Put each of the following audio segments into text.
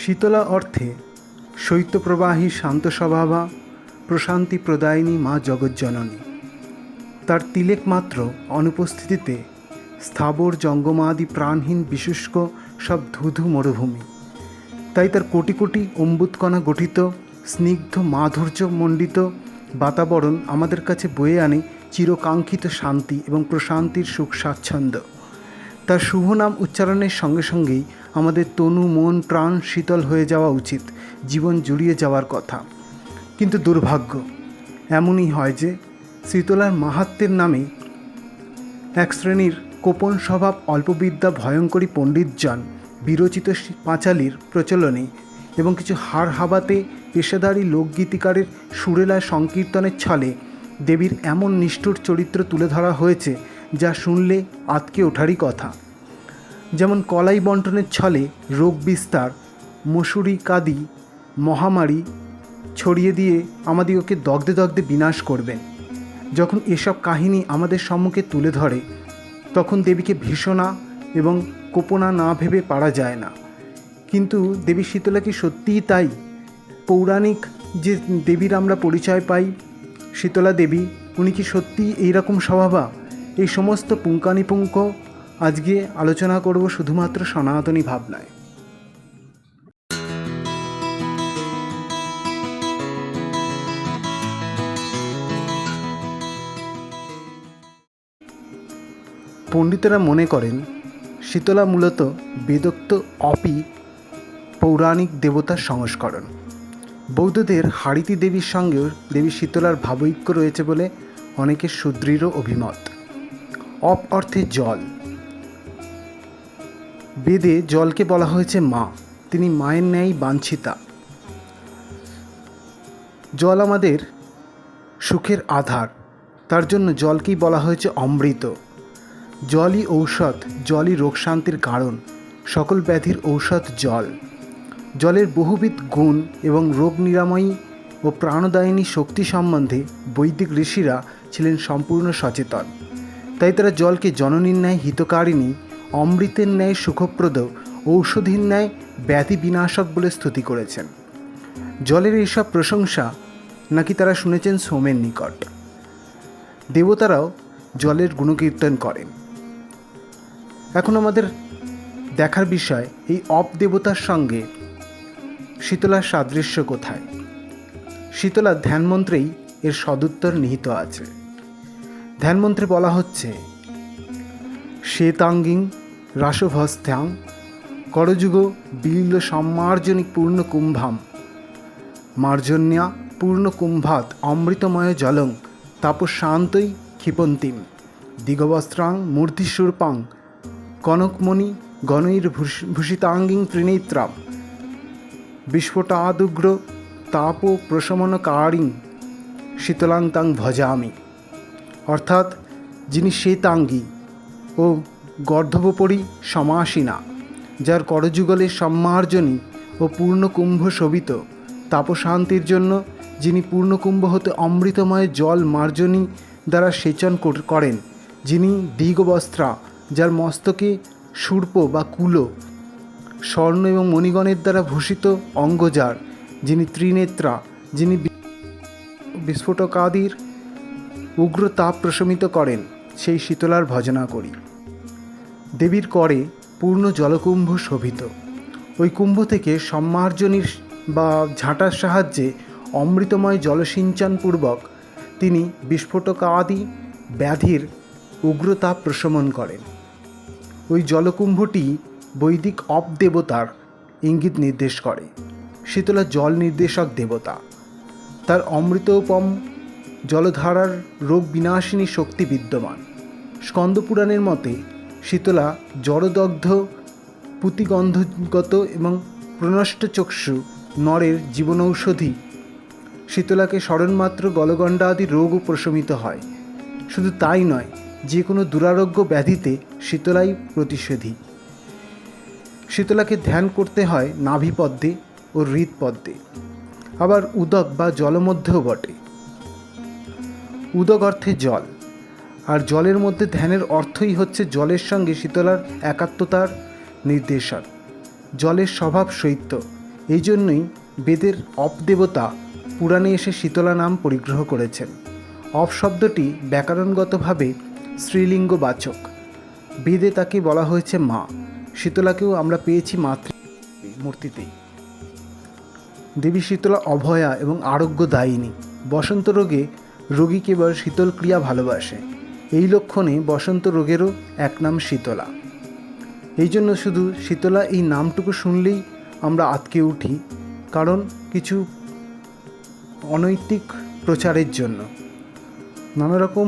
শীতলা অর্থে শৈত্যপ্রবাহী শান্ত স্বভাবা প্রশান্তি প্রদায়িনী মা জগজ্জননী। তার তিলেক মাত্র অনুপস্থিতিতে স্থাবর জঙ্গমাদি প্রাণহীন বিশুষ্ক সব ধুধু মরুভূমি। তাই তার কোটি কোটি অম্বুৎকণা গঠিত স্নিগ্ধ মাধুর্যমণ্ডিত বাতাবরণ আমাদের কাছে বয়ে আনে চিরকাঙ্ক্ষিত শান্তি এবং প্রশান্তির সুখ স্বাচ্ছন্দ্য। তার শুভ নাম উচ্চারণের সঙ্গে সঙ্গেই আমাদের তনু মন প্রাণ শীতল হয়ে যাওয়া উচিত, জীবন জুড়িয়ে যাওয়ার কথা। কিন্তু দুর্ভাগ্য এমনই হয় যে শীতলার মাহাত্ম্যের নামে এক শ্রেণীর কোপন স্বভাব অল্পবিদ্যা ভয়ঙ্করী পণ্ডিতজন বিরচিত পাঁচালীর প্রচলনে এবং কিছু হাড় হাবাতে পেশাদারী লোকগীতিকারের সুরেলায় সংকীর্তনের ছলে দেবীর এমন নিষ্ঠুর চরিত্র তুলে ধরা হয়েছে যা শুনলে আঁতকে ওঠারই কথা। যেমন কলাই বন্টনের ছলে রোগ বিস্তার, মশুরি কাদি, মহামারী ছড়িয়ে দিয়ে আমাদিগকে দগ্ধে দগ্ধে বিনাশ করবেন। যখন এসব কাহিনী আমাদের সম্মুখে তুলে ধরে তখন দেবীকে ভীষণা এবং কোপনা না ভেবে পারা যায় না। কিন্তু দেবী শীতলা কি সত্যিই তাই? পৌরাণিক যে দেবীর আমরা পরিচয় পাই, শীতলা দেবী, উনি কি সত্যিই এইরকম স্বভাবা? এই সমস্ত পুঙ্খানুপুঙ্খ আজকে আলোচনা করব শুধুমাত্র সনাতনী ভাবনায়। পণ্ডিতেরা মনে করেন শীতলা মূলত বেদোক্ত অপি পৌরাণিক দেবতার সংস্করণ। বৌদ্ধদের হারিতি দেবীর সঙ্গেও দেবী শীতলার ভাবৈক্য রয়েছে বলে অনেকের সুদৃঢ় অভিমত। অপ অর্থে জল। বেদে জলকে বলা হয়েছে মা, তিনি মায়ের ন্যায় বাঞ্ছিতা। জল আমাদের সুখের আধার, তার জন্য জলকেই বলা হয়েছে অমৃত। জলই ঔষধ, জলই রোগ শান্তির কারণ, সকল ব্যাধির ঔষধ জল। জলের বহুবিধ গুণ এবং রোগ নিরাময়ী ও প্রাণদায়িনী শক্তি সম্বন্ধে বৈদিক ঋষিরা ছিলেন সম্পূর্ণ সচেতন। তাই তারা জলকে জননীর ন্যায় হিতকারিণী, অমৃতের ন্যায় সুখপ্রদ, ঔষধীর ন্যায় ব্যাধি বিনাশক বলে স্তুতি করেছেন। জলের এইসব প্রশংসা নাকি তারা শুনেছেন সোমের নিকট। দেবতারাও জলের গুণকীর্তন করেন। এখন আমাদের দেখার বিষয় এই অপ দেবতার সঙ্গে শীতলার সাদৃশ্য কোথায়। শীতলার ধ্যানমন্ত্রেই এর সদুত্তর নিহিত আছে। ধ্যানমন্ত্রে বলা হচ্ছে, শ্বেতাঙ্গিং রাসভস্ত্যাং করযুগ বিল্ল সম্মার্জনী পূর্ণ কুম্ভাম মার্জন্যা পূর্ণ কুম্ভাত অমৃতময় জলং তাপশান্তই ক্ষিপন্তিম দিগবস্ত্রাং মূর্ধিশূর্পাং কনকমণি গণৈর্ভূষিতাঙ্গিং ত্রিনেত্রাম বিস্ফোটাদুগ্র তাপ প্রশমনকারিং শীতলাং তাং ভজামি। অর্থাৎ যিনি শ্বেতাঙ্গী ও গর্ধবোপরি সমাসীনা, যার করযুগলে সম্মার্জনী ও পূর্ণকুম্ভ শোভিত, তাপশান্তির জন্য যিনি পূর্ণকুম্ভ হতে অমৃতময় জল মার্জনী দ্বারা সেচন করেন, যিনি দিগবস্ত্রা, যার মস্তকে শূর্প বা কুলো, স্বর্ণ এবং মণিগণের দ্বারা ভূষিত অঙ্গজার, যিনি ত্রিনেত্রা, যিনি বিস্ফোটকাদির উগ্র তাপ প্রশমিত করেন, সেই শীতলার ভজনা করি। দেবীর করে পূর্ণ জলকুম্ভ শোভিত। ওই কুম্ভ থেকে সম্মার্জনীর বা ঝাঁটার সাহায্যে অমৃতময় জলসিঞ্চনপূর্বক তিনি বিস্ফোটকাদি ব্যাধির উগ্রতাপ প্রশমন করেন। ওই জলকুম্ভটি বৈদিক অপ দেবতার ইঙ্গিত নির্দেশ করে। শীতলা জল নির্দেশক দেবতা। তার অমৃতোপম জলধারার রোগ বিনাশিনী শক্তি বিদ্যমান। স্কন্দপুরাণের মতে শীতলা জড়দগ্ধ পুতিগন্ধগত এবং প্রনষ্ট চক্ষু নরের জীবনৌষধি। শীতলাকে স্মরণমাত্র গলগণ্ডা আদি রোগও প্রশমিত হয়। শুধু তাই নয়, যে কোনো দুরারোগ্য ব্যাধিতে শীতলাই প্রতিষেধী। শীতলাকে ধ্যান করতে হয় নাভিপদ্মে ও হৃৎপদ্মে, আবার উদক বা জলমধ্যেও বটে। উদক অর্থে জল, আর জলের মধ্যে ধ্যানের অর্থই হচ্ছে জলের সঙ্গে শীতলার একাত্মতার নির্দেশন। জলের স্বভাব শৈত্য এই জন্যই বেদের অপদেবতা পুরাণে এসে শীতলা নাম পরিগ্রহ করেছেন। অপ শব্দটি ব্যাকরণগতভাবে স্ত্রীলিঙ্গবাচক। বেদে তাকে বলা হয়েছে মা। শীতলাকেও আমরা পেয়েছি মাতৃ মূর্তিতেই। দেবী শীতলা অভয়া এবং আরোগ্যদায়িনী। বসন্ত রোগে রোগী কেবল শীতল ক্রিয়া ভালোবাসে। এই লক্ষণে বসন্ত রোগেরও এক নাম শীতলা। এই জন্য শুধু শীতলা এই নামটুকু শুনলেই আমরা আঁতকে উঠি, কারণ কিছু অনৈতিক প্রচারের জন্য, নানা রকম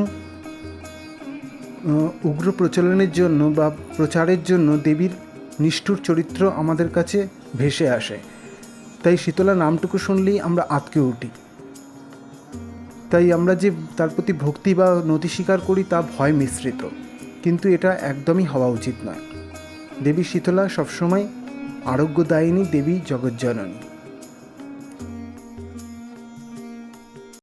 উগ্র প্রচলনের জন্য বা প্রচারের জন্য দেবীর নিষ্ঠুর চরিত্র আমাদের কাছে ভেসে আসে। তাই শীতলা নামটুকু শুনলেই আমরা আঁতকে উঠি। তাই আমরা যে তার প্রতি ভক্তি বা নতি স্বীকার করি তা ভয় মিশ্রিত, কিন্তু এটা একদমই হওয়া উচিত নয়। দেবী শীতলা সবসময় আরোগ্যদায়িনী দেবী, জগজ্জননী।